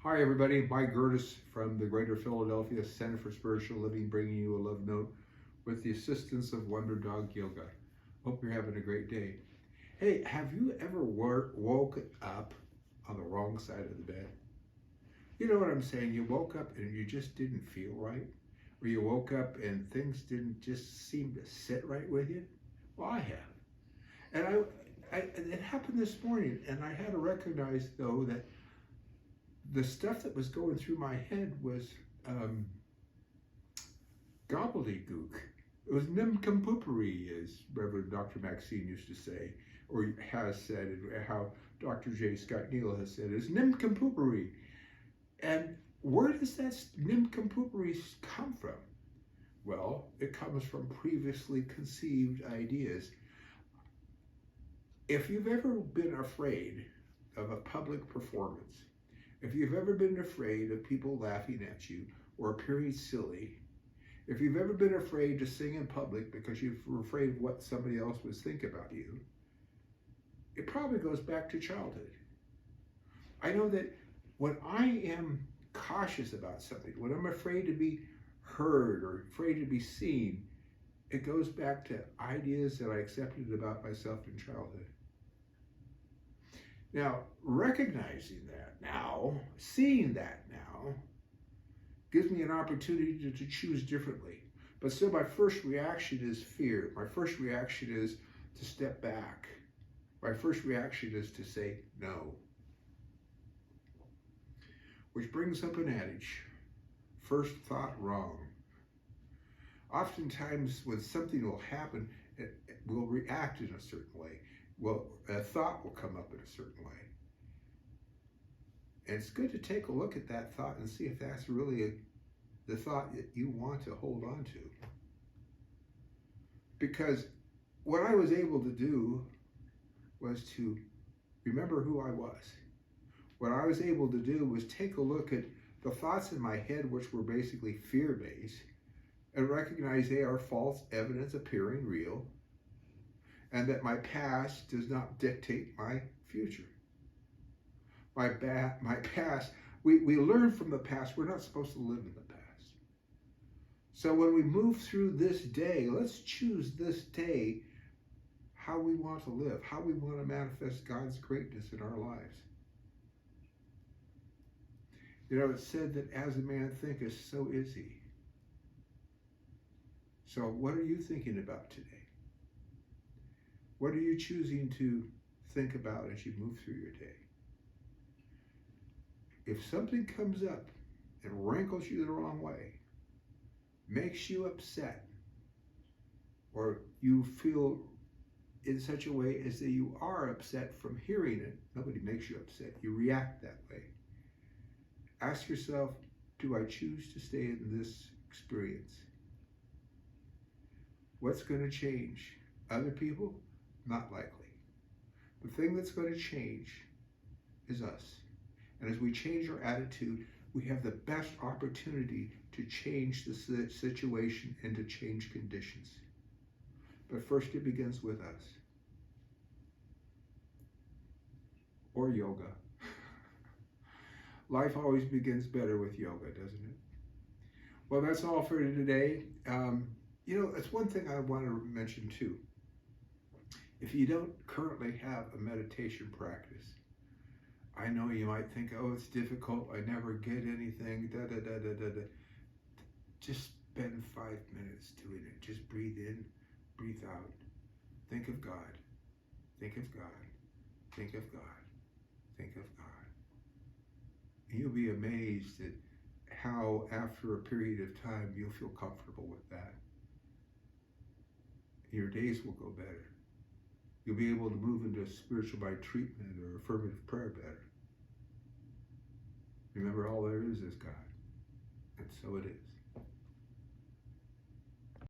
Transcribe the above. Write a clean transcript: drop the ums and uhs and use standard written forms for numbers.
Hi, everybody. Mike Gertis from the Greater Philadelphia Center for Spiritual Living, bringing you a love note with the assistance of Wonder Dog Yoga. Hope you're having a great day. Hey, have you ever woke up on the wrong side of the bed? You know what I'm saying? You woke up and you just didn't feel right, or you woke up and things didn't just seem to sit right with you. Well, I have, and it happened this morning, and I had to recognize though that the stuff that was going through my head was gobbledygook. It was nincompooperi, as Reverend Dr. Maxine used to say, or has said, and how Dr. J. Scott Neal has said, is nincompooperi. And where does that nincompooperi come from? Well, it comes from previously conceived ideas. If you've ever been afraid of a public performance, if you've ever been afraid of people laughing at you or appearing silly, if you've ever been afraid to sing in public because you were afraid of what somebody else would think about you, it probably goes back to childhood. I know that when I am cautious about something, when I'm afraid to be heard or afraid to be seen, it goes back to ideas that I accepted about myself in childhood. Now, recognizing that now, seeing that now, gives me an opportunity to choose differently. But still, my first reaction is fear. My first reaction is to step back. My first reaction is to say no. Which brings up an adage, first thought wrong. Oftentimes, when something will happen, it will react in a certain way. Well, a thought will come up in a certain way. And it's good to take a look at that thought and see if that's really the thought that you want to hold on to. Because what I was able to do was to remember who I was. What I was able to do was take a look at the thoughts in my head, which were basically fear-based, and recognize they are false evidence appearing real, and that my past does not dictate my future. My past, we learn from the past. We're not supposed to live in the past. So when we move through this day, let's choose this day how we want to live, how we want to manifest God's greatness in our lives. You know, it's said that as a man thinketh, so is he. So what are you thinking about today? What are you choosing to think about as you move through your day? If something comes up and rankles you the wrong way, makes you upset, or you feel in such a way as that you are upset from hearing it, nobody makes you upset, you react that way. Ask yourself, do I choose to stay in this experience? What's going to change? Other people? Not likely. The thing that's going to change is us. And as we change our attitude, we have the best opportunity to change the situation and to change conditions. But first it begins with us. Or yoga. Life always begins better with yoga, doesn't it? Well, that's all for today. You know, that's one thing I want to mention too. If you don't currently have a meditation practice, I know you might think, oh, it's difficult, I never get anything, Just spend 5 minutes doing it. Just breathe in, breathe out. Think of God. Think of God. Think of God. Think of God. And you'll be amazed at how, after a period of time, you'll feel comfortable with that. Your days will go better. You'll be able to move into a spiritual mind treatment or affirmative prayer better. Remember, all there is God, and so it is.